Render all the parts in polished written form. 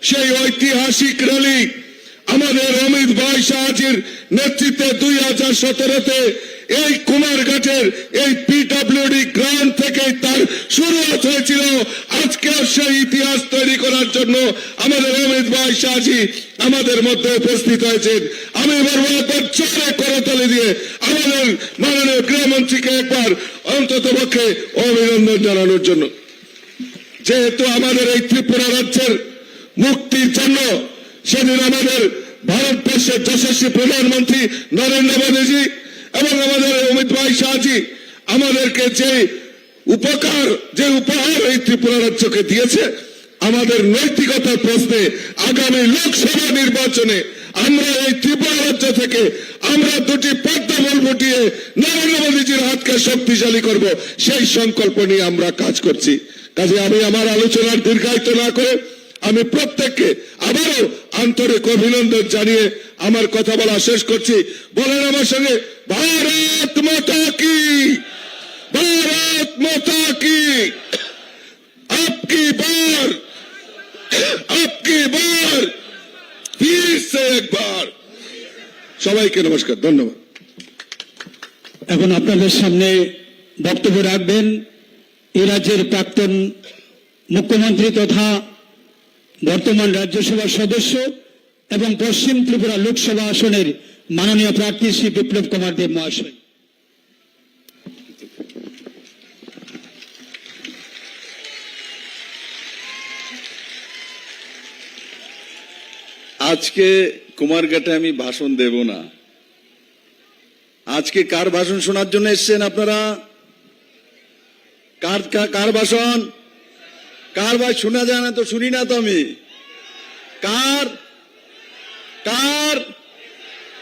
সেই ঐতিহাসিক র্যালি আমাদের অমিত ভাই শাহজির নেতৃত্বে 2017-তে এই কুমারঘাটের এই পিডব্লিউডি গ্রাউন্ড থেকে তার শুরুয়াত হয়েছিল। আজকে সেই ইতিহাস তৈরি করার জন্য আমাদের অমিত ভাই শাহজি আমাদের মধ্যে উপস্থিত হয়েছেন। আমি বলবো একবার জোরে করতালি দিয়ে আমাদের মাননীয় গৃহমন্ত্রীকে একবার অন্তত পক্ষে অভিনন্দন জানানোর জন্য। যেহেতু আমাদের এই ত্রিপুরা রাজ্যের মুক্তির জন্য সেদিন আমাদের ভারতবর্ষের যশস্বী প্রধানমন্ত্রী নরেন্দ্র মোদীজি এবং আমাদের অমিত ভাই শাহজি আমাদেরকে যে উপহার এই ত্রিপুরা রাজ্যকে দিয়েছে, আমাদের নৈতিকতার প্রশ্নে আগামী লোকসভা নির্বাচনে আমরা এই ত্রিপুরা রাজ্য থেকে আমরা দুটি পদ্মফুল ফুটিয়ে নরেন্দ্র মোদীজির হাতকে শক্তিশালী করব, সেই সংকল্প নিয়ে আমরা কাজ করছি। কাজে আমি আমার আলোচনার দীর্ঘায়িত না করে আমি প্রত্যেককে আবারও আন্তরিক অভিনন্দন জানিয়ে আমার কথা বলা শেষ করছি। বলেন আমার সঙ্গে, ভারত মাতা কি, ভারত মাতা কি, আপকি বার ফির সে একবার। সবাইকে নমস্কার, ধন্যবাদ। এখন আপনাদের সামনে বক্তব্য রাখবেন এই রাজ্যের প্রাক্তন মুখ্যমন্ত্রী তথা বর্তমান রাজ্যসভার সদস্য এবং পশ্চিম ত্রিপুরা লোকসভা আসনের মাননীয় প্রার্থী শ্রী বিপ্লব কুমার দেব মহাশয়। আজকে কুমারঘাটে আমি ভাষণ দেব না। আজকে কার ভাষণ শোনার জন্য এসেছেন আপনারা? কার ভাষণ? কার ভাই শোনা যায় না তো, শুনি না তো আমি। কার কার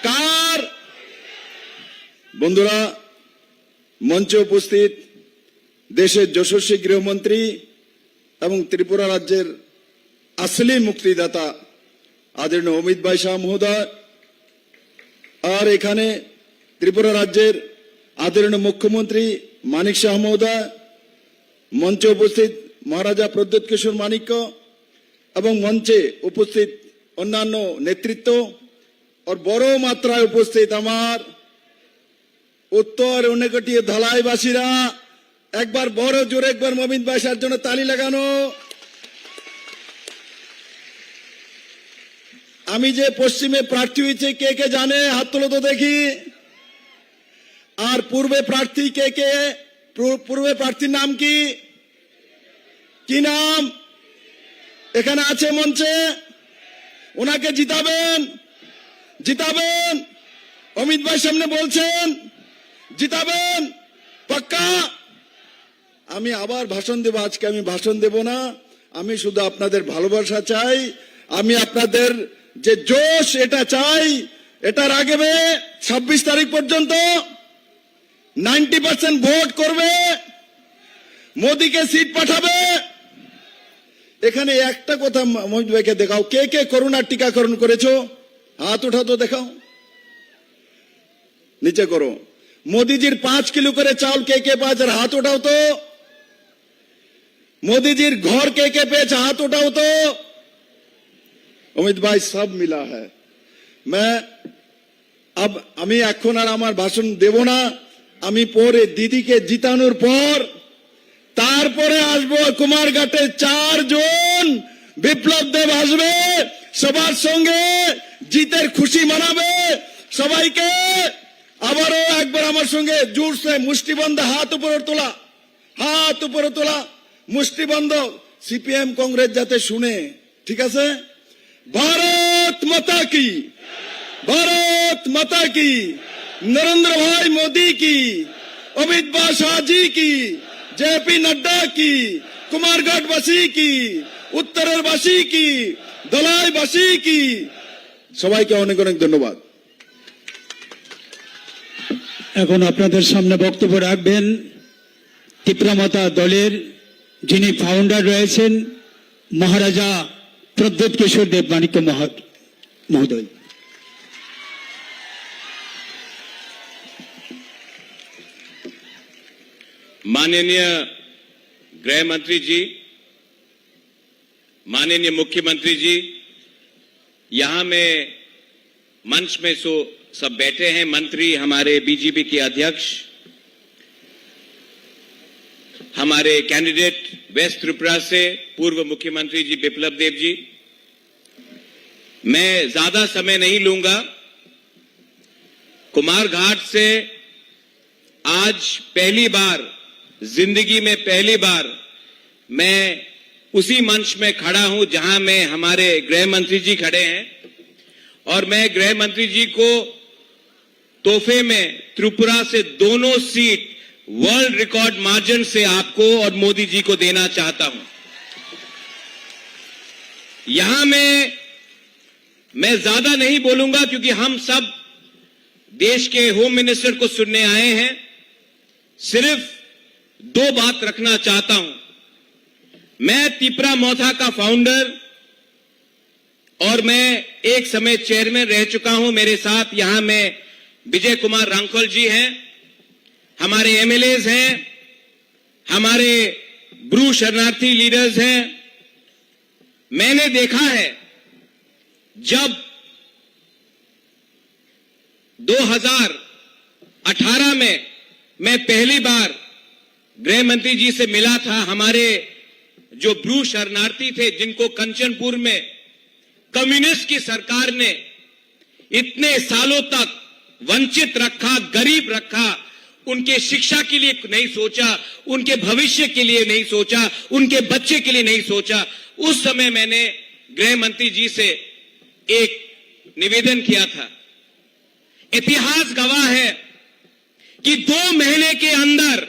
কার বন্ধুরা, মঞ্চে উপস্থিত দেশের যশস্বী গৃহমন্ত্রী এবং ত্রিপুরা রাজ্যের আসলি মুক্তিদাতা আদরণীয় অমিত ভাই শাহ মহোদয়, আর এখানে ত্রিপুরা রাজ্যের আদরণীয় মুখ্যমন্ত্রী মানিক শাহ মহোদয়, মঞ্চে উপস্থিত মহারাজা প্রদ্যোৎ কিশোর মানিক্য এবং মঞ্চে উপস্থিত অন্যান্য নেতৃত্ব, আর বড় মাত্রায় উপস্থিত আমার উত্তর উন্নকটিয়া ধলাইবাসীরা, একবার বড় জোরে একবার অমিত ভাই শাহর জন্য তালি লাগানো। আমি যে পশ্চিমে প্রার্থী হয়েছে কে কে জানে? হাত তোলো তো দেখি। আর পূর্বে প্রার্থী কে কে? পূর্বে প্রার্থীর নাম কি? কি নাম? এখানে আছে মঞ্চে। ওনাকে জিতাবেন, জিতাবেন। অমিত ভাই সামনে বলছেন জিতাবেন পাক্কা। আমি আবার ভাষণ দেব। আজকে আমি ভাষণ দেব না, আমি শুধু আপনাদের ভালোবাসা চাই, আমি আপনাদের যে জোশ এটা চাই। এটার আগে 26 তারিখ পর্যন্ত 90% ভোট করবে, মোদীকে সিট পাঠাবে। এখানে একটা কথা মহিত ভাইকে দেখাও, কে কে করোনার টিকাকরণ করেছো? হাত উঠা তো দেখাও, নিচে করো। মোদীজির 5 কিলো করে চাউল কে কে পেয়েছে? হাত উঠাও তো। मोदी घर के पेच हाथ उठाओ तो। অমিত ভাই সব মিলা है। मैं अब আমি এখন আর আমার ভাষণ দেব না, আমি পরে দিদিকে জিতানোর পর তারপরে আসবো। কুমারঘাটে 4 জন বিপ্লব দেব আসবে, সবার সঙ্গে জিতের খুশি মানাবে। সবাইকে আবারও একবার আমার সঙ্গে জোর से মুষ্টিবন্ধ হাত উপরে তোলা, হাত উপরে তোলা, মুষ্টিবন্ধ। সিপিএম কংগ্রেস যাতে শুনে, ঠিক আছে? भारत माता की, भारत माता की, नरेंद्र भाई मोदी की, अमित शाह जी की, जेपी नड्डा की, कुमारघाट वासी की, उत्तरेर वासी की, धलाई वासी की। সবাইকে অনেক অনেক ধন্যবাদ। এখন আপনাদের সামনে বক্তব্য রাখবেন ত্রিপুরা মাতা দলের যিনি ফাউন্ডার রয়েছেন মহারাজা प्रद्योत किशोर देव माणिक्य महोदय। माननीय गृह मंत्री जी, माननीय मुख्यमंत्री जी, यहां में मंच में सब बैठे हैं मंत्री, हमारे बीजेपी के अध्यक्ष, हमारे कैंडिडेट वेस्ट त्रिपुरा से पूर्व मुख्यमंत्री जी बिप्लब देव जी। मैं ज्यादा समय नहीं लूंगा। कुमारघाट से आज पहली बार, जिंदगी में पहली बार मैं उसी मंच में खड़ा हूं जहां में हमारे गृह मंत्री जी खड़े हैं, और मैं गृह मंत्री जी को तोहफे में त्रिपुरा से दोनों सीट वर्ल्ड रिकॉर्ड मार्जिन से आपको और मोदी जी को देना चाहता हूं। यहां मैं ज्यादा नहीं बोलूंगा क्योंकि हम सब देश के होम मिनिस्टर को सुनने आए हैं। सिर्फ दो बात रखना चाहता हूं। मैं तिपरा मोथा का फाउंडर और मैं एक समय चेयरमैन रह चुका हूं। मेरे साथ यहां में विजय कुमार रांखल जी हैं, हमारे एमएलएज हैं, हमारे ब्रू शरणार्थी लीडर्स हैं। मैंने देखा है जब 2018 में मैं पहली बार गृह मंत्री जी से मिला था, हमारे जो ब्रू शरणार्थी थे जिनको कंचनपुर में कम्युनिस्ट की सरकार ने इतने सालों तक वंचित रखा, गरीब रखा, उनके शिक्षा के लिए नहीं सोचा, उनके भविष्य के लिए नहीं सोचा, उनके बच्चे के लिए नहीं सोचा। उस समय मैंने गृह मंत्री जी से एक निवेदन किया था। इतिहास गवाह है कि 2 महीने के अंदर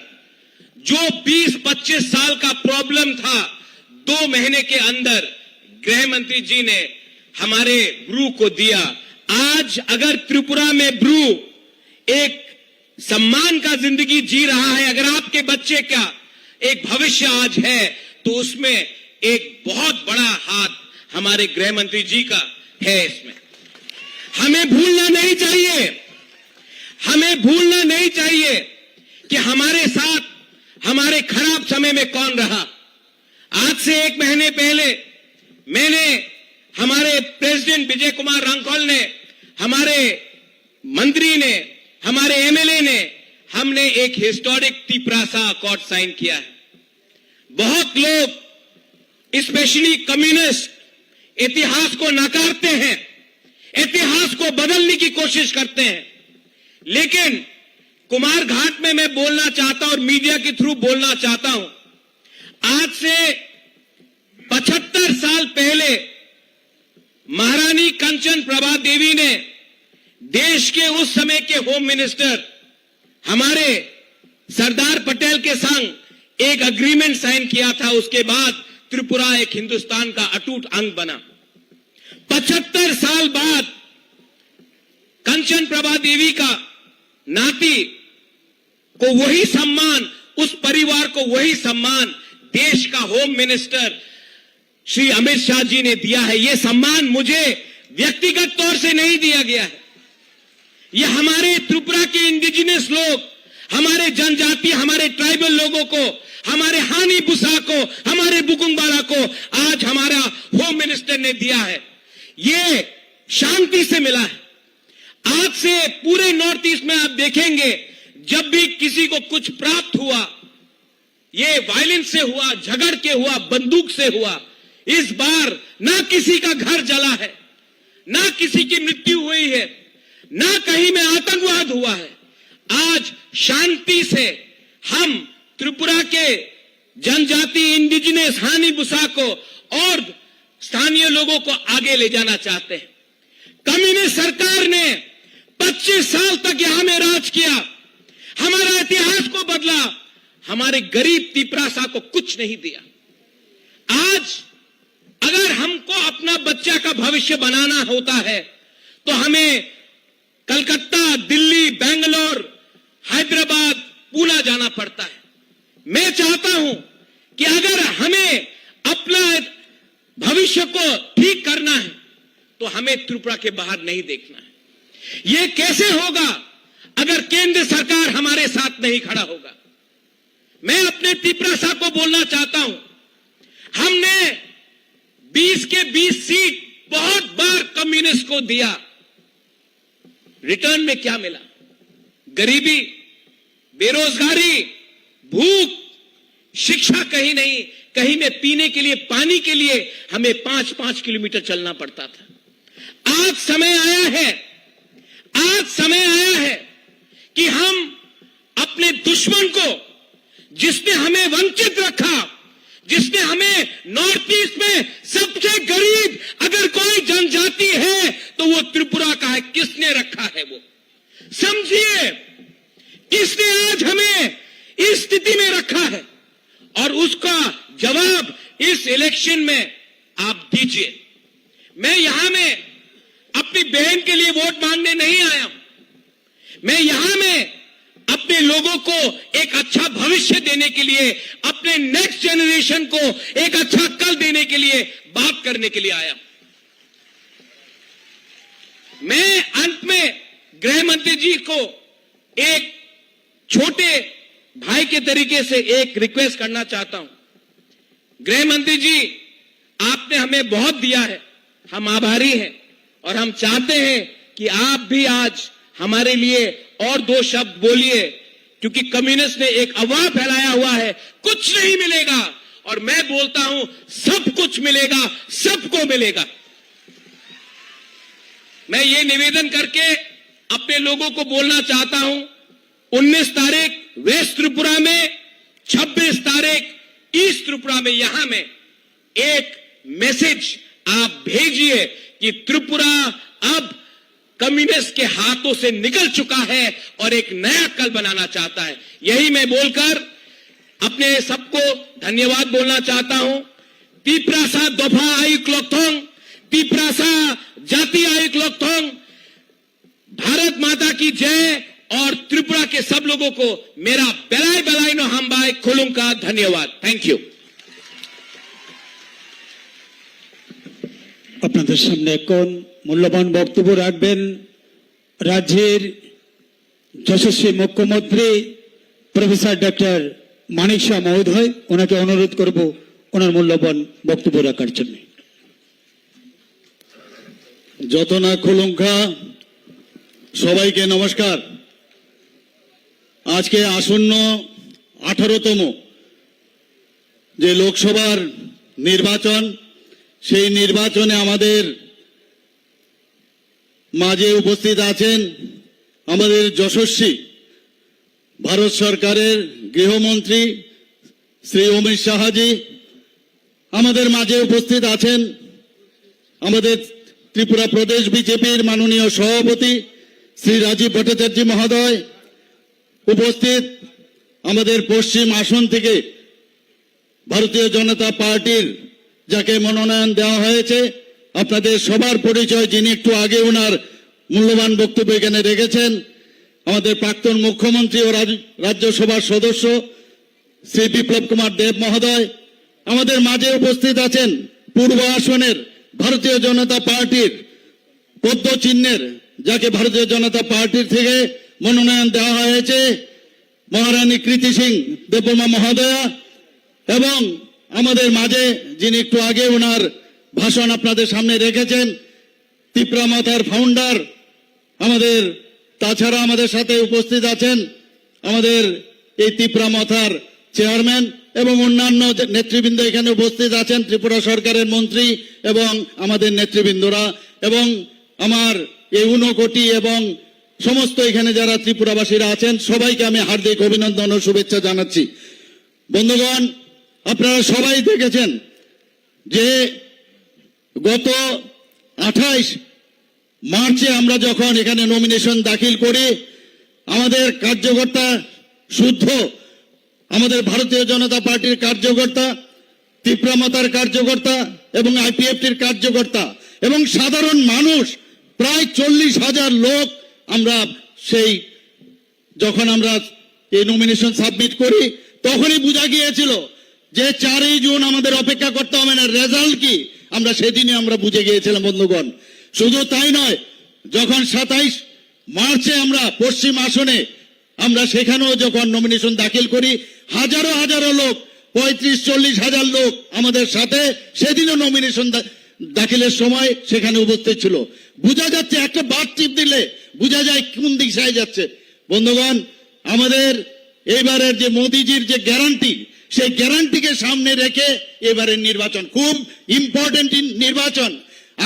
जो 20-25 साल का प्रॉब्लम था, 2 महीने के अंदर गृह मंत्री जी ने हमारे ब्रू को दिया। आज अगर त्रिपुरा में ब्रू एक सम्मान का जिंदगी जी रहा है, अगर आपके बच्चे का एक भविष्य आज है, तो उसमें एक बहुत बड़ा हाथ हमारे गृह मंत्री जी का है। इसमें हमें भूलना नहीं चाहिए, हमें भूलना नहीं चाहिए कि हमारे साथ हमारे खराब समय में कौन रहा। आज से 1 महीने पहले मैंने, हमारे प्रेसिडेंट विजय कुमार रांखल ने, हमारे मंत्री ने, हमारे एमएलए ने, हमने एक हिस्टोरिक तिपरासा अकॉर्ड साइन किया है। बहुत लोग स्पेशली कम्युनिस्ट इतिहास को नकारते हैं, इतिहास को बदलने की कोशिश करते हैं, लेकिन कुमारघाट में मैं बोलना चाहता हूं और मीडिया के थ्रू बोलना चाहता हूं। आज से 75 साल पहले महारानी कंचन प्रभा देवी ने देश के उस समय के होम मिनिस्टर हमारे सरदार पटेल के संग एक एग्रीमेंट साइन किया था। उसके बाद त्रिपुरा एक हिंदुस्तान का अटूट अंग बना। 75 साल बाद कंचन प्रभा देवी का नाती को वही सम्मान, उस परिवार को वही सम्मान देश का होम मिनिस्टर श्री अमित शाह जी ने दिया है। यह सम्मान मुझे व्यक्तिगत तौर से नहीं दिया गया है, यह हमारे त्रिपुरा के इंडिजिनस लोग, हमारे जनजाति, हमारे ट्राइबल लोगों को, हमारे हानी बुसा को, हमारे बुकुंगबाला को आज हमारा होम मिनिस्टर ने दिया है। ये शांति से मिला है। आज से पूरे नॉर्थ ईस्ट में आप देखेंगे, जब भी किसी को कुछ प्राप्त हुआ, ये वायलेंस से हुआ, झगड़ के हुआ, बंदूक से हुआ। इस बार ना किसी का घर जला है, ना किसी की मृत्यु हुई है, ना कहीं में आतंकवाद हुआ है। आज शांति से हम त्रिपुरा के जनजाति, इंडिजिनस, हानी बुसा को और स्थानीय लोगों को आगे ले जाना चाहते हैं। कम्युनिस्ट सरकार ने 25 साल तक यहां में राज किया, हमारा इतिहास को बदला, हमारे गरीब तिपरासा को कुछ नहीं दिया। आज अगर हमको अपना बच्चा का भविष्य बनाना होता है तो हमें कलकत्ता, दिल्ली, बेंगलोर, हैदराबाद, पूना जाना पड़ता है। मैं चाहता हूं कि अगर हमें अपना भविष्य को ठीक करना है तो हमें त्रिपुरा के बाहर नहीं देखना है। यह कैसे होगा अगर केंद्र सरकार हमारे साथ नहीं खड़ा होगा। मैं अपने तिपरासा को बोलना चाहता हूं, हमने 20 के 20 सीट बहुत बार कम्युनिस्ट को दिया, रिटर्न में क्या मिला? गरीबी, बेरोजगारी, भूख, शिक्षा कहीं नहीं, कहीं में पीने के लिए पानी के लिए हमें 5-5 किलोमीटर चलना पड़ता था। आज समय आया है कि हम अपने दुश्मन को, जिसने हमें वंचित रखा, जिसने हमें नॉर्थ ईस्ट में सबसे गरीब अगर कोई जनजाति है तो वो त्रिपुरा का है, किसने रखा है वो समझिए, किसने आज हमें इस स्थिति में रखा है, और उसका जवाब इस इलेक्शन में आप दीजिए। मैं यहां में अपनी बहन के लिए वोट मांगने नहीं आया हूं, मैं यहां में अपने लोगों को एक अच्छा भविष्य देने के लिए, अपने नेक्स्ट जनरेशन को एक अच्छा कल देने के लिए बात करने के लिए आया। मैं अंत में गृह मंत्री जी को एक छोटे भाई के तरीके से एक रिक्वेस्ट करना चाहता हूं। गृह मंत्री जी, आपने हमें बहुत दिया है, हम आभारी हैं, और हम चाहते हैं कि आप भी आज हमारे लिए और 2 शब्द बोलिए, क्योंकि कम्युनिस्ट ने एक अफवाह फैलाया हुआ है कुछ नहीं मिलेगा, और मैं बोलता हूं सब कुछ मिलेगा, सबको मिलेगा। मैं ये निवेदन करके अपने लोगों को बोलना चाहता हूं, 19 तारीख वेस्ट त्रिपुरा में, 26 तारीख ईस्ट त्रिपुरा में, यहां में एक मैसेज आप भेजिए कि त्रिपुरा अब कम्युनिस्ट के हाथों से निकल चुका है और एक नया कल बनाना चाहता है। यही मैं बोलकर अपने सबको धन्यवाद बोलना चाहता हूं। तीप्रासा दोफा आयुक लोकथोंग, तीप्रासा जाति आयुक लोकथोंग, भारत माता की जय, और त्रिपुरा के सब लोगों को मेरा बेलाई बेलाई नो हामबाई खुलुंग का धन्यवाद। Thank you. আপনাদের সামনে এখন মূল্যবান বক্তব্য রাখবেন রাজ্যের যশস্বী মুখ্যমন্ত্রী প্রফেসর ডক্টর মানিক শাহ মহোদয়। ওনাকে অনুরোধ করব ওনার মূল্যবান বক্তব্য রাখার জন্য। যতনা খুলুঙ্খা সবাইকে নমস্কার। আজকে আসন্ন 18তম যে লোকসভার নির্বাচন, সেই নির্বাচনে আমাদের মাঝে উপস্থিত আছেন আমাদের যশস্বী ভারত সরকারের গৃহমন্ত্রী শ্রী অমিত শাহজি, আমাদের মাঝে উপস্থিত আছেন আমাদের ত্রিপুরা প্রদেশ বিজেপির মাননীয় সভাপতি শ্রী রাজীব ভট্টাচার্য মহোদয়, উপস্থিত আমাদের পশ্চিম আসন থেকে ভারতীয় জনতা পার্টির যাকে মনোনয়ন দেওয়া হয়েছে, আপনাদের সবার পরিচয় যিনি একটু আগে ওনার মূল্যবান বক্তব্য এখানে রেখেছেন, আমাদের প্রাক্তন মুখ্যমন্ত্রী ও রাজ্যসভার সদস্য শ্রী বিপ্লব কুমার দেব মহোদয়, আমাদের মাঝে উপস্থিত আছেন পূর্ব আসনের ভারতীয় জনতা পার্টির পদ্ম চিহ্নের, যাকে ভারতীয় জনতা পার্টির থেকে মনোনয়ন দেওয়া হয়েছে, মহারানী কৃতি সিং দেববর্মা মহোদয়া, এবং আমাদের মাঝে যিনি একটু আগে ওনার ভাষণ আপনাদের সামনে রেখেছেন তিপ্রা মাথার ফাউন্ডার, আমাদের তাছাড়া আমাদের সাথে উপস্থিত আছেন আমাদের এই তিপ্রা মাথার চেয়ারম্যান এবং অন্যান্য নেতৃবৃন্দ এখানে উপস্থিত আছেন, ত্রিপুরা সরকারের মন্ত্রী এবং আমাদের নেতৃবৃন্দরা, এবং আমার এই 59 কোটি এবং সমস্ত এখানে যারা ত্রিপুরাবাসীরা আছেন সবাইকে আমি হার্দিক অভিনন্দন ও শুভেচ্ছা জানাচ্ছি। বন্ধুগণ, আপনারা সবাই দেখেছেন যে গত 28 মার্চে আমরা যখন এখানে নমিনেশন দাখিল করি, আমাদের কার্যকর্তা শুদ্ধ আমাদের ভারতীয় জনতা পার্টির কার্যকর্তা, তিপ্রা মাতার কার্যকর্তা এবং আইপিএফটির কার্যকর্তা এবং সাধারণ মানুষ প্রায় 40,000 লোক আমরা সেই যখন আমরা এই নমিনেশন সাবমিট করি তখনই বোঝা গিয়েছিল যে 4 জুন আমাদের অপেক্ষা করতে হবে না, রেজাল্ট কি আমরা সেদিনই আমরা বুঝে গিয়েছিলাম। বন্ধুগণ, শুধু তাই নয়, যখন 27 মার্চে আমরা পশ্চিম আসনে আমরা সেখানেও যখন নমিনেশন দাখিল করি, হাজারো হাজারো লোক 35-40 হাজার লোক আমাদের সাথে সেদিনও নমিনেশন দাখিলের সময় সেখানে উপস্থিত ছিল। বোঝা যাচ্ছে একটা বাদ টিপ দিলে বোঝা যায় কোন দিশায় যাচ্ছে। বন্ধুগণ, আমাদের এবারের যে মোদিজির যে গ্যারান্টি, সেই গ্যারান্টিকে সামনে রেখে এবারের নির্বাচন খুব ইম্পর্টেন্ট নির্বাচন।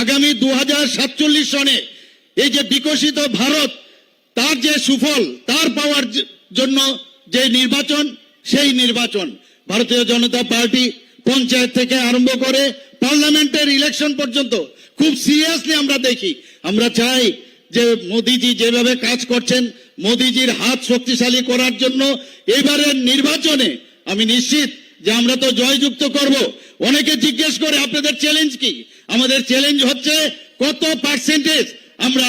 আগামী 2047 সনে এই যে বিকশিত ভারত, তার যে সুফল তার পাওয়ার জন্য যে নির্বাচন, সেই নির্বাচন ভারতীয় জনতা পার্টি পঞ্চায়েত থেকে আরম্ভ করে পার্লামেন্টের ইলেকশন পর্যন্ত খুব সিরিয়াসলি আমরা দেখি। আমরা চাই যে মোদিজি যেভাবে কাজ করছেন, মোদিজির হাত শক্তিশালী করার জন্য এবারের নির্বাচনে আমি নিশ্চিত যে আমরা তো জয়যুক্ত করব। অনেকে জিজ্ঞেস করে আপনাদের চ্যালেঞ্জ কি? আমাদের চ্যালেঞ্জ হচ্ছে কত পার্সেন্টেজ আমরা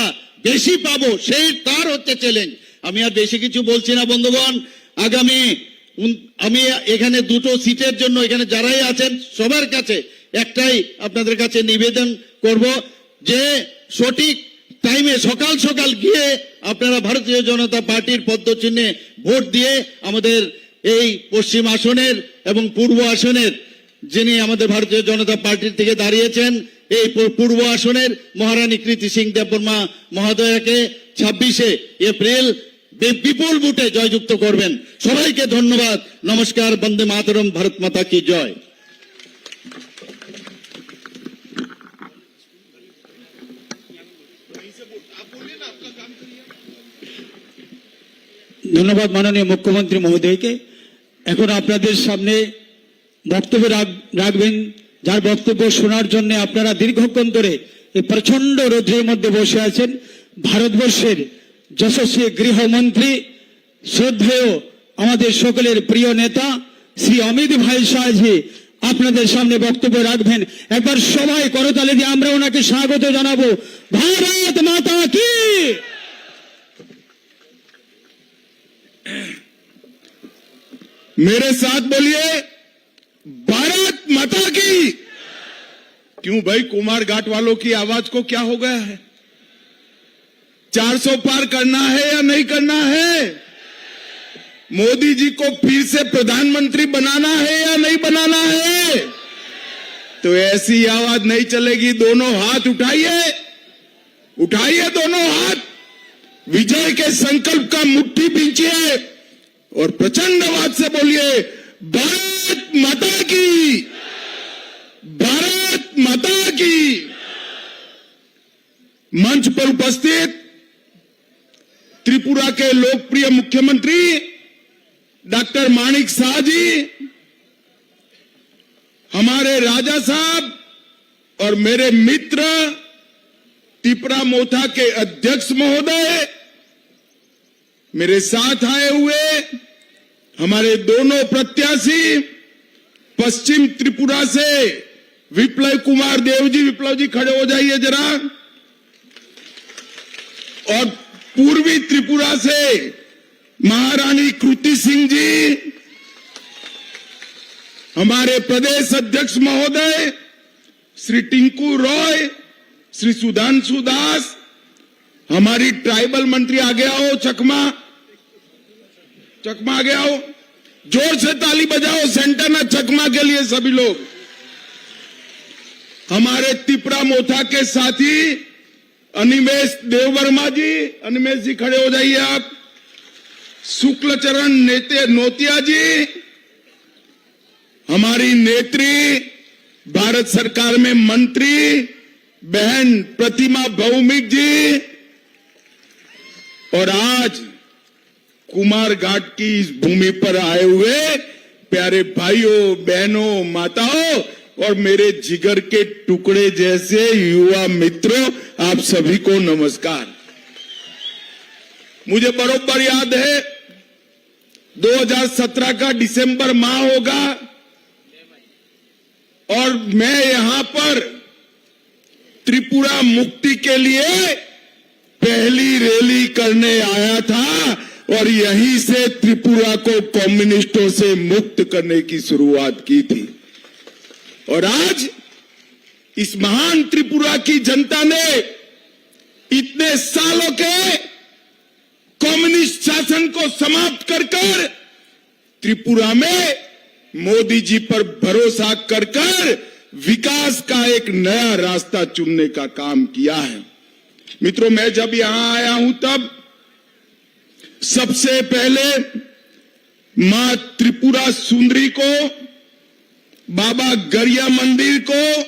বেশি পাবো, সেই তার হচ্ছে চ্যালেঞ্জ। আমি আর বেশি কিছু বলছি না বন্ধুগণ। আগামী আমি এখানে দুটো সিটের জন্য এখানে যারাই আছেন সবার কাছে একটাই আপনাদের কাছে নিবেদন করব যে সঠিক টাইমে সকাল সকাল গিয়ে আপনারা ভারতীয় জনতা পার্টির পদ্মচিহ্নে ভোট দিয়ে আমাদের এই পশ্চিম আসনের এবং পূর্ব আসনের যিনি আমাদের ভারতীয় জনতা পার্টির থেকে দাঁড়িয়েছেন এই পূর্ব আসনের মহারানী কৃতি সিং দেববর্মা মহোদয়াকে 26শে এপ্রিল বিপুল ভোটে জয়যুক্ত করবেন। সবাইকে ধন্যবাদ। নমস্কার। বন্দে মাতরম। ভারত মাতা কি জয়। ধন্যবাদ মাননীয় মুখ্যমন্ত্রী মহোদয়কে। এখন আপনাদের সামনে বক্তব্য রাখবেন, যার বক্তব্য শোনার জন্য আপনারা দীর্ঘক্ষণ ধরে এই প্রচন্ড রোদ্রের মধ্যে বসে আছেন, ভারতবর্ষের যশস্বী গৃহমন্ত্রী শ্রদ্ধেয় আমাদের সকলের প্রিয় নেতা শ্রী অমিত ভাই শাহজি আপনাদের সামনে বক্তব্য রাখবেন। একবার সবাই করতালি দিয়ে আমরা ওনাকে স্বাগত জানাবো। ভারত মাতা কি। मेरे साथ बोलिए भारत माता की। क्यों भाई, कुमार घाट वालों की आवाज को क्या हो गया है? 400 पार करना है या नहीं करना है? मोदी जी को फिर से प्रधानमंत्री बनाना है या नहीं बनाना है? तो ऐसी आवाज नहीं चलेगी। दोनों हाथ उठाइए, उठाइए दोनों हाथ, विजय के संकल्प का मुट्ठी बींचिए और प्रचंड आवाज से बोलिए भारत माता की, भारत माता की। मंच पर उपस्थित त्रिपुरा के लोकप्रिय मुख्यमंत्री डॉक्टर माणिक शाह जी, हमारे राजा साहब और मेरे मित्र त्रिपुरा मोथा के अध्यक्ष महोदय, मेरे साथ आए हुए हमारे दोनों प्रत्याशी पश्चिम त्रिपुरा से विप्लव कुमार देव जी, विप्लव जी खड़े हो जाइए जरा, और पूर्वी त्रिपुरा से महारानी कृति सिंह जी, हमारे प्रदेश अध्यक्ष महोदय श्री टिंकू रॉय, श्री सुधांशु दास, हमारी ट्राइबल मंत्री आगे आओ, चकमा आगे आओ, जोर से ताली बजाओ सेंटर ना चकमा के लिए सभी लोग। हमारे त्रिपुरा मोथा के साथी अनिमेश देववर्मा जी, अनिमेश जी खड़े हो जाइए आप, शुक्लचरण नोतिया जी, हमारी नेत्री भारत सरकार में मंत्री बहन प्रतिमा भौमिक जी, और आज कुमार घाट की इस भूमि पर आए हुए प्यारे भाइयों बहनों माताओं और मेरे जिगर के टुकड़े जैसे युवा मित्रों, आप सभी को नमस्कार। मुझे बरोबर याद है 2017 का दिसंबर माह होगा और मैं यहां पर त्रिपुरा मुक्ति के लिए पहली रैली करने आया था और यहीं से त्रिपुरा को कम्युनिस्टों से मुक्त करने की शुरुआत की थी। और आज इस महान त्रिपुरा की जनता ने इतने सालों के कम्युनिस्ट शासन को समाप्त कर त्रिपुरा में मोदी जी पर भरोसा कर कर विकास का एक नया रास्ता चुनने का काम किया है। मित्रों, मैं जब यहां आया हूं तब सबसे पहले मां त्रिपुरा सुंदरी को, बाबा गरिया मंदिर को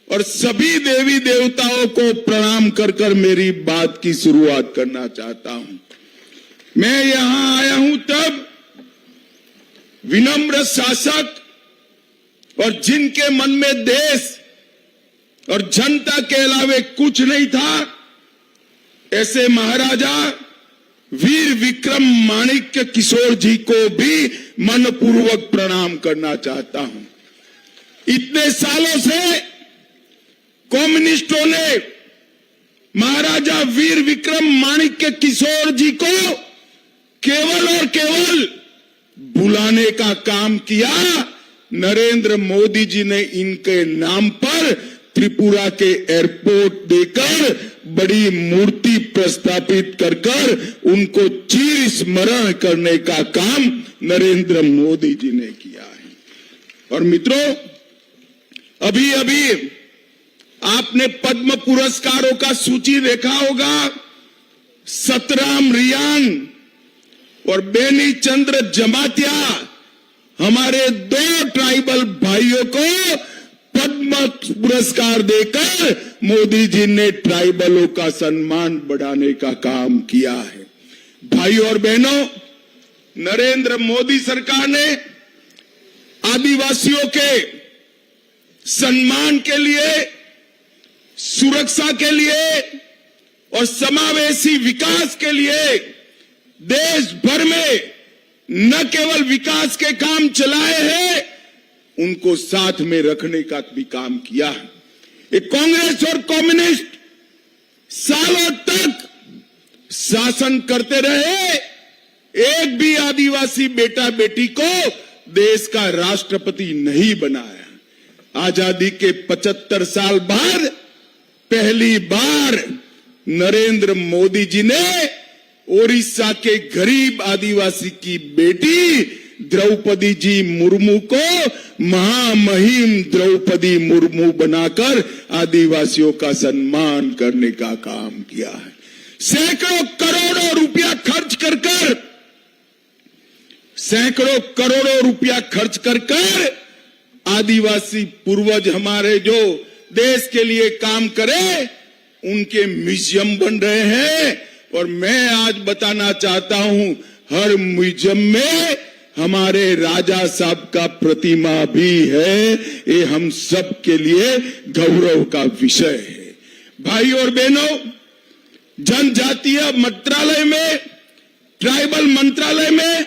और सभी देवी देवताओं को प्रणाम कर कर मेरी बात की शुरुआत करना चाहता हूं। मैं यहां आया हूं तब विनम्र शासक और जिनके मन में देश और जनता के अलावे कुछ नहीं था, ऐसे महाराजा वीर विक्रम माणिक्य किशोर जी को भी मनपूर्वक प्रणाम करना चाहता हूं। इतने सालों से कम्युनिस्टों ने महाराजा वीर विक्रम माणिक्य किशोर जी को केवल और केवल बुलाने का काम किया। नरेंद्र मोदी जी ने इनके नाम पर त्रिपुरा के एयरपोर्ट देकर बड़ी मूर्ति प्रस्थापित कर कर उनको चिर स्मरण करने का काम नरेंद्र मोदी जी ने किया है। और मित्रों, अभी अभी आपने पद्म पुरस्कारों का सूची देखा होगा। सतराम रियान और बेनी चंद्र जमातिया, हमारे 2 ट्राइबल भाइयों को पद्म पुरस्कार देकर मोदी जी ने ट्राइबलों का सम्मान बढ़ाने का काम किया है। भाइयों और बहनों, नरेंद्र मोदी सरकार ने आदिवासियों के सम्मान के लिए, सुरक्षा के लिए और समावेशी विकास के लिए देश भर में न केवल विकास के काम चलाए हैं, उनको साथ में रखने का भी काम किया है। ये कांग्रेस और कम्युनिस्ट सालों तक शासन करते रहे, एक भी आदिवासी बेटा बेटी को देश का राष्ट्रपति नहीं बनाया। आजादी के 75 साल बाद पहली बार नरेंद्र मोदी जी ने ओडिशा के गरीब आदिवासी की बेटी द्रौपदी जी मुर्मू को महामहिम द्रौपदी मुर्मू बनाकर आदिवासियों का सम्मान करने का काम किया है। सैकड़ों करोड़ों रुपया खर्च कर कर आदिवासी पूर्वज हमारे जो देश के लिए काम करे, उनके म्यूजियम बन रहे हैं। और मैं आज बताना चाहता हूं, हर म्यूजियम में हमारे राजा साहब का प्रतिमा भी है। ये हम सब के लिए गौरव का विषय है। भाई और बहनों, जनजातीय मंत्रालय में, ट्राइबल मंत्रालय में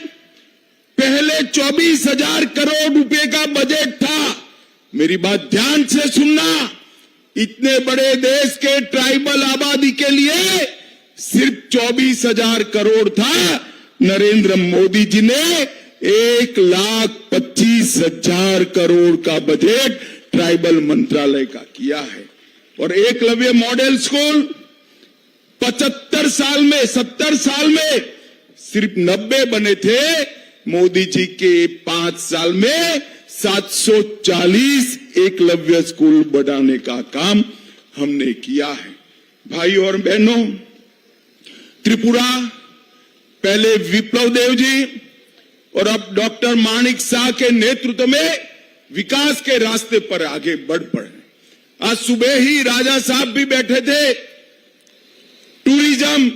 पहले 24,000 करोड़ रुपए का बजट था। मेरी बात ध्यान से सुनना, इतने बड़े देश के ट्राइबल आबादी के लिए सिर्फ 24,000 करोड़ था। नरेंद्र मोदी जी ने 1,25,000 करोड़ का बजट ट्राइबल मंत्रालय का किया है। और एकलव्य मॉडल स्कूल 70 साल में सिर्फ 90 बने थे। मोदी जी के 5 साल में 740 एकलव्य स्कूल बढ़ाने का काम हमने किया है। भाइयों और बहनों, त्रिपुरा पहले विप्लव देव जी और अब डॉक्टर माणिक शाह के नेतृत्व में विकास के रास्ते पर आगे बढ़ पड़े। आज सुबह ही राजा साहब भी बैठे थे। टूरिज्म,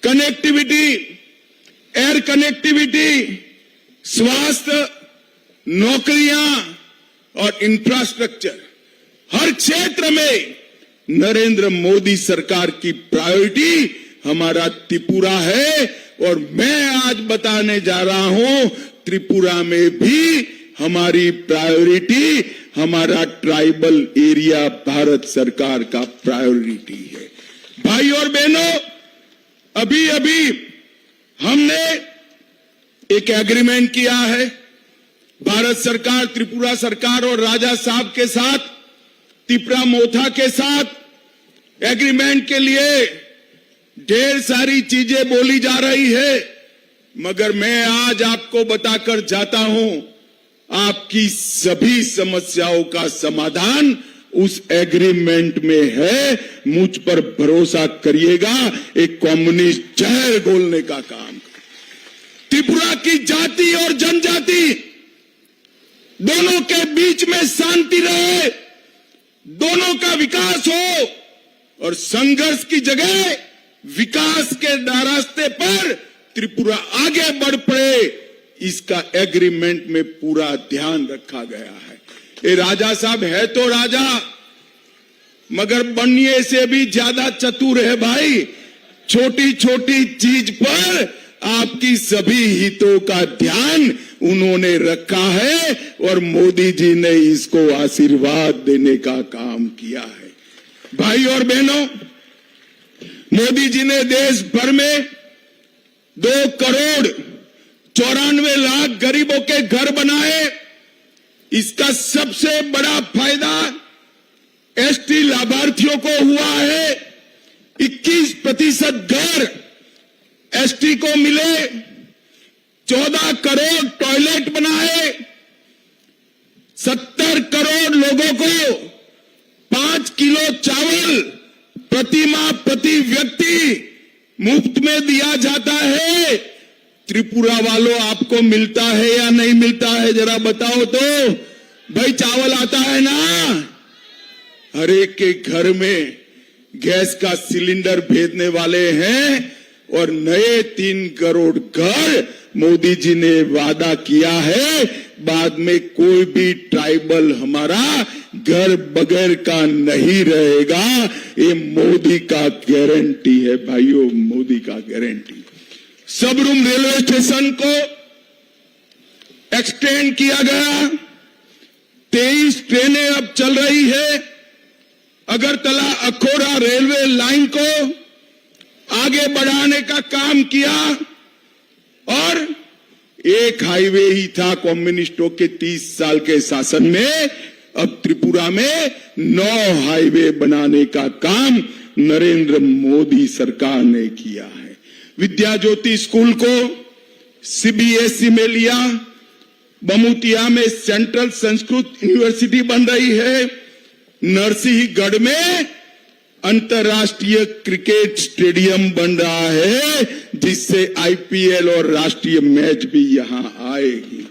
कनेक्टिविटी, एयर कनेक्टिविटी, स्वास्थ्य, नौकरियां और इंफ्रास्ट्रक्चर, हर क्षेत्र में नरेंद्र मोदी सरकार की प्रायोरिटी हमारा त्रिपुरा है। और मैं आज बताने जा रहा हूं, त्रिपुरा में भी हमारी प्रायोरिटी हमारा ट्राइबल एरिया भारत सरकार का प्रायोरिटी है। भाई और बहनों, अभी अभी हमने एक एग्रीमेंट किया है भारत सरकार, त्रिपुरा सरकार और राजा साहब के साथ, त्रिपुरा मोथा के साथ। एग्रीमेंट के लिए ढेर सारी चीजें बोली जा रही है, मगर मैं आज आपको बताकर जाता हूं, आपकी सभी समस्याओं का समाधान उस एग्रीमेंट में है। मुझ पर भरोसा करिएगा, एक कम्युनिस्ट जहर घोलने का काम। त्रिपुरा की जाति और जनजाति दोनों के बीच में शांति रहे, दोनों का विकास हो और संघर्ष की जगह विकास के रास्ते पर त्रिपुरा आगे बढ़ पड़े, इसका एग्रीमेंट में पूरा ध्यान रखा गया है। ये राजा साहब है तो राजा, मगर बनने से भी ज्यादा चतुर है भाई। छोटी छोटी चीज पर आपकी सभी हितों का ध्यान उन्होंने रखा है और मोदी जी ने इसको आशीर्वाद देने का काम किया है। भाई और बहनों, मोदी जी ने देश भर में 2,94,00,000 गरीबों के घर बनाए। इसका सबसे बड़ा फायदा एसटी लाभार्थियों को हुआ है। 21% घर एसटी को मिले, 14 करोड़ टॉयलेट बनाए, 70 करोड़ लोगों को 5 किलो चावल प्रति माह प्रति व्यक्ति मुफ्त में दिया जाता है। त्रिपुरा वालों, आपको मिलता है या नहीं मिलता है, जरा बताओ तो। भाई चावल आता है ना? हर एक के घर में गैस का सिलेंडर भेजने वाले हैं और नए 3 करोड़ घर मोदी जी ने वादा किया है। बाद में कोई भी ट्राइबल हमारा घर बगैर का नहीं रहेगा। ये मोदी का गारंटी है भाइयों, मोदी का गारंटी। सबरूम रेलवे स्टेशन को एक्सटेंड किया गया, 23 ट्रेनें अब चल रही है। अगरतला अखौरा रेलवे लाइन को आगे बढ़ाने का काम किया और एक हाईवे ही था कम्युनिस्टों के 30 साल के शासन में। अब त्रिपुरा में 9 हाईवे बनाने का काम नरेंद्र मोदी सरकार ने किया है। विद्या ज्योति स्कूल को सीबीएसई में लिया, बमुतिया में सेंट्रल संस्कृत यूनिवर्सिटी बन रही है, नरसिंहगढ़ में अंतर्राष्ट्रीय क्रिकेट स्टेडियम बन रहा है, जिससे आईपीएल और राष्ट्रीय मैच भी यहां आएगी।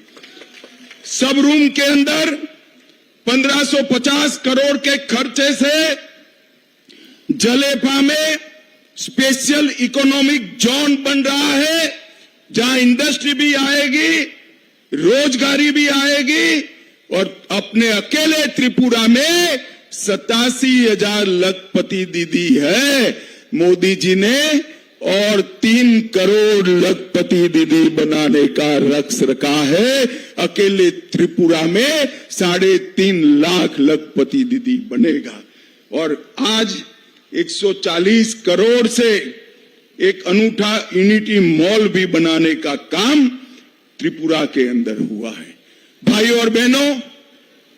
सब रूम के अंदर 1550 करोड़ के खर्चे से जलेफा में स्पेशल इकोनॉमिक जोन बन रहा है, जहां इंडस्ट्री भी आएगी, रोजगारी भी आएगी और अपने अकेले त्रिपुरा में 87,000 लखपति दीदी है मोदी जी ने, और 3 करोड़ लखपति दीदी बनाने का लक्ष्य रखा है। अकेले त्रिपुरा में 3.5 लाख लखपति दीदी बनेगा। और आज 140 करोड़ से एक अनूठा यूनिटी मॉल भी बनाने का काम त्रिपुरा के अंदर हुआ है। भाई और बहनों,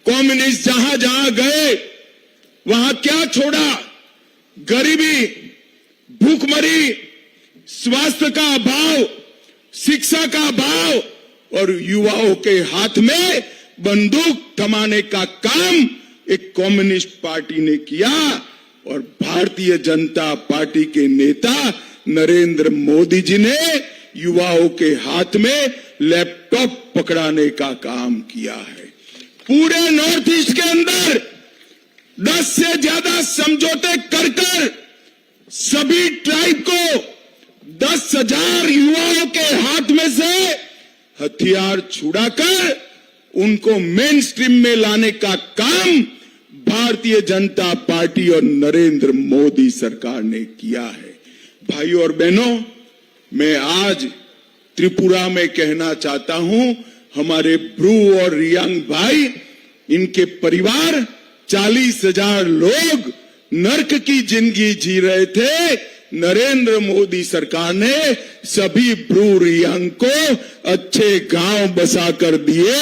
कम्युनिस्ट जहां जहां गए वहां क्या छोड़ा? गरीबी, भूखमरी, स्वास्थ्य का अभाव, शिक्षा का अभाव और युवाओं के हाथ में बंदूक थमाने का काम एक कम्युनिस्ट पार्टी ने किया। और भारतीय जनता पार्टी के नेता नरेंद्र मोदी जी ने युवाओं के हाथ में लैपटॉप पकड़ाने का काम किया है। पूरे नॉर्थ ईस्ट के अंदर 10 से ज्यादा समझौते कर सभी ट्राइब को 10,000 युवाओं के हाथ में से हथियार छुड़ाकर उनको मेन स्ट्रीम में लाने का काम भारतीय जनता पार्टी और नरेंद्र मोदी सरकार ने किया है। भाइयों और बहनों, मैं आज त्रिपुरा में कहना चाहता हूं, हमारे ब्रू और रियांग भाई, इनके परिवार 40,000 लोग नर्क की जिंदगी जी रहे थे। नरेंद्र मोदी सरकार ने सभी ब्रू रियांग को अच्छे गांव बसा कर दिए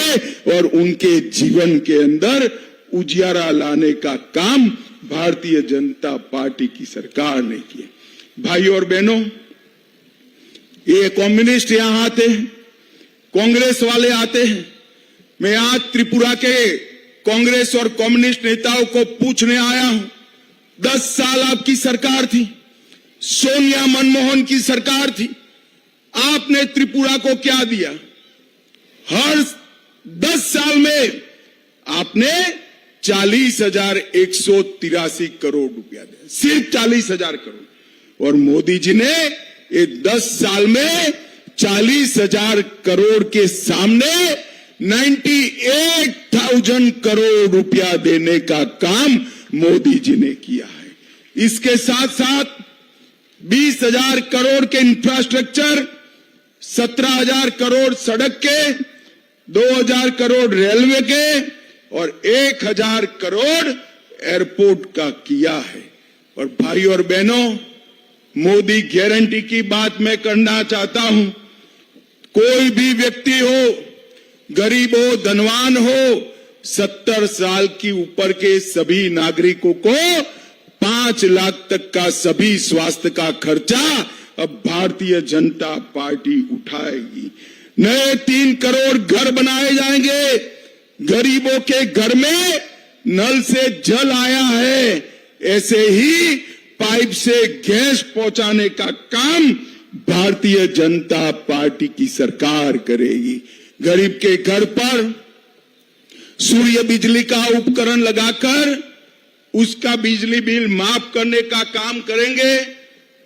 और उनके जीवन के अंदर उजियारा लाने का काम भारतीय जनता पार्टी की सरकार ने किया। भाई और बहनों, ये कम्युनिस्ट यहां आते हैं, कांग्रेस वाले आते हैं, मैं आज त्रिपुरा के कांग्रेस और कम्युनिस्ट नेताओं को पूछने आया हूं, 10 साल आपकी सरकार थी, सोनिया मनमोहन की सरकार थी, आपने त्रिपुरा को क्या दिया? हर 10 साल में आपने 40,183 करोड़ रुपया दिया, सिर्फ 40,000 करोड़। और मोदी जी ने ये 10 साल में 40,000 करोड़ के सामने 98,000 करोड़ रुपया देने का काम मोदी जी ने किया है। इसके साथ साथ 20,000 करोड़ के इंफ्रास्ट्रक्चर, 17,000 करोड़ सड़क के, 2,000 करोड़ रेलवे के और 1,000 करोड़ एयरपोर्ट का किया है। और भाई और बहनों, मोदी गारंटी की बात मैं करना चाहता हूं। कोई भी व्यक्ति हो, गरीब हो, धनवान हो, 70 साल की ऊपर के सभी नागरिकों को 5 लाख तक का सभी स्वास्थ्य का खर्चा अब भारतीय जनता पार्टी उठाएगी। नए 3 करोड़ घर बनाए जाएंगे। गरीबों के घर में नल से जल आया है, ऐसे ही पाइप से गैस पहुंचाने का काम भारतीय जनता पार्टी की सरकार करेगी। गरीब के घर पर सूर्य बिजली का उपकरण लगाकर उसका बिजली बिल माफ करने का काम करेंगे।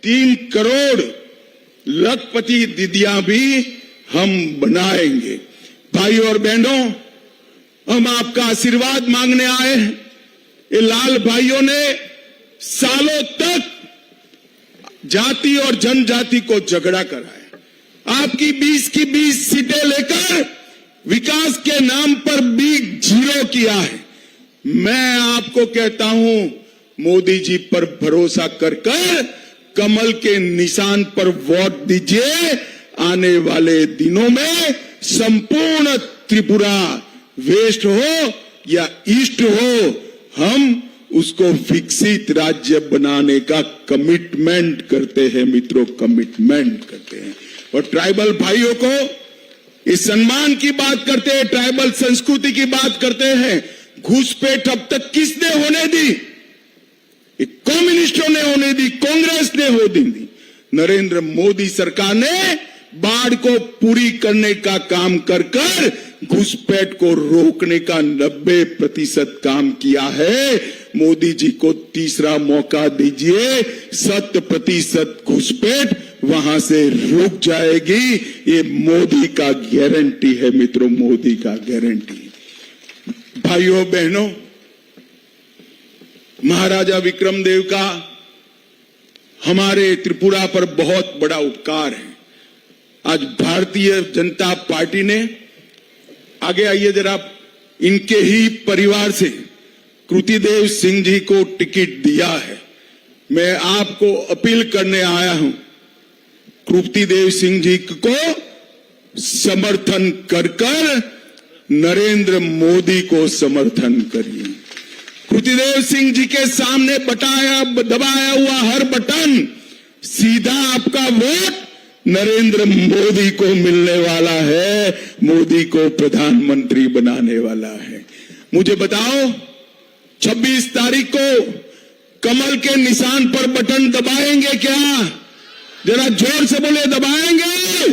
3 करोड़ लखपति दीदियां भी हम बनाएंगे। भाई और बहनों, हम आपका आशीर्वाद मांगने आए हैं। ये लाल भाइयों ने सालों तक जाति और जनजाति को झगड़ा कराया। आपकी 20 की 20 सीटें लेकर विकास के नाम पर बिग जीरो किया है। मैं आपको कहता हूं, मोदी जी पर भरोसा कर कमल के निशान पर वोट दीजिए। आने वाले दिनों में संपूर्ण त्रिपुरा, वेस्ट हो या ईस्ट हो, हम उसको विकसित राज्य बनाने का कमिटमेंट करते हैं मित्रों, कमिटमेंट करते हैं। और ट्राइबल भाइयों को इस सम्मान की बात करते हैं, ट्राइबल संस्कृति की बात करते हैं। घुसपैठ अब तक किसने होने दी? कम्युनिस्टों ने होने दी, कांग्रेस ने होने दी। नरेंद्र मोदी सरकार ने बाढ़ को पूरी करने का काम कर घुसपैठ को रोकने का 90% काम किया है। मोदी जी को तीसरा मौका दीजिए, 100% घुसपैठ वहां से रुक जाएगी। ये मोदी का गारंटी है मित्रों, मोदी का गारंटी। भाइयों बहनों, महाराजा विक्रमदेव का हमारे त्रिपुरा पर बहुत बड़ा उपकार है। आज भारतीय जनता पार्टी ने, आगे आइए जरा, इनके ही परिवार से कृतिदेव सिंह जी को टिकट दिया है। मैं आपको अपील करने आया हूं, कृतिदेव सिंह जी को समर्थन कर नरेंद्र मोदी को समर्थन करिए। कृतिदेव सिंह जी के सामने दबाया हुआ हर बटन सीधा आपका वोट नरेंद्र मोदी को मिलने वाला है, मोदी को प्रधानमंत्री बनाने वाला है। मुझे बताओ, 26 तारीख को कमल के निशान पर बटन दबाएंगे क्या? जरा जोर से बोले, दबाएंगे?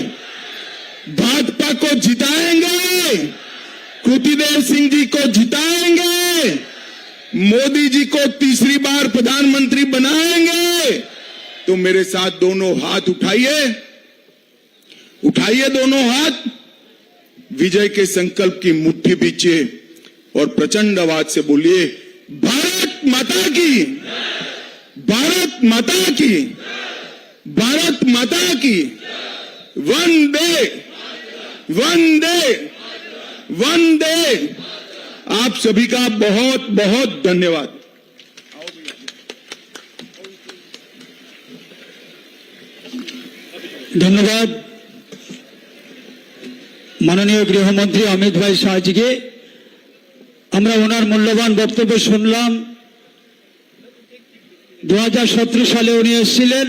भाजपा को जिताएंगे? कृतिदेव सिंह जी को जिताएंगे? मोदी जी को तीसरी बार प्रधानमंत्री बनाएंगे? तो मेरे साथ दोनों हाथ उठाइए, उठाइए दोनों हाथ, विजय के संकल्प की मुट्ठी बीचिए और प्रचंड आवाज से बोलिए, भारत माता की, भारत माता की, भारत माता की, वंदे वंदे वंदे। आप सभी का बहुत बहुत धन्यवाद। ধন্যবাদ মাননীয় গৃহমন্ত্রী অমিত ভাই শাহজিকে। আমরা ওনার মূল্যবান বক্তব্য শুনলাম। 2017 সালে উনি এসেছিলেন।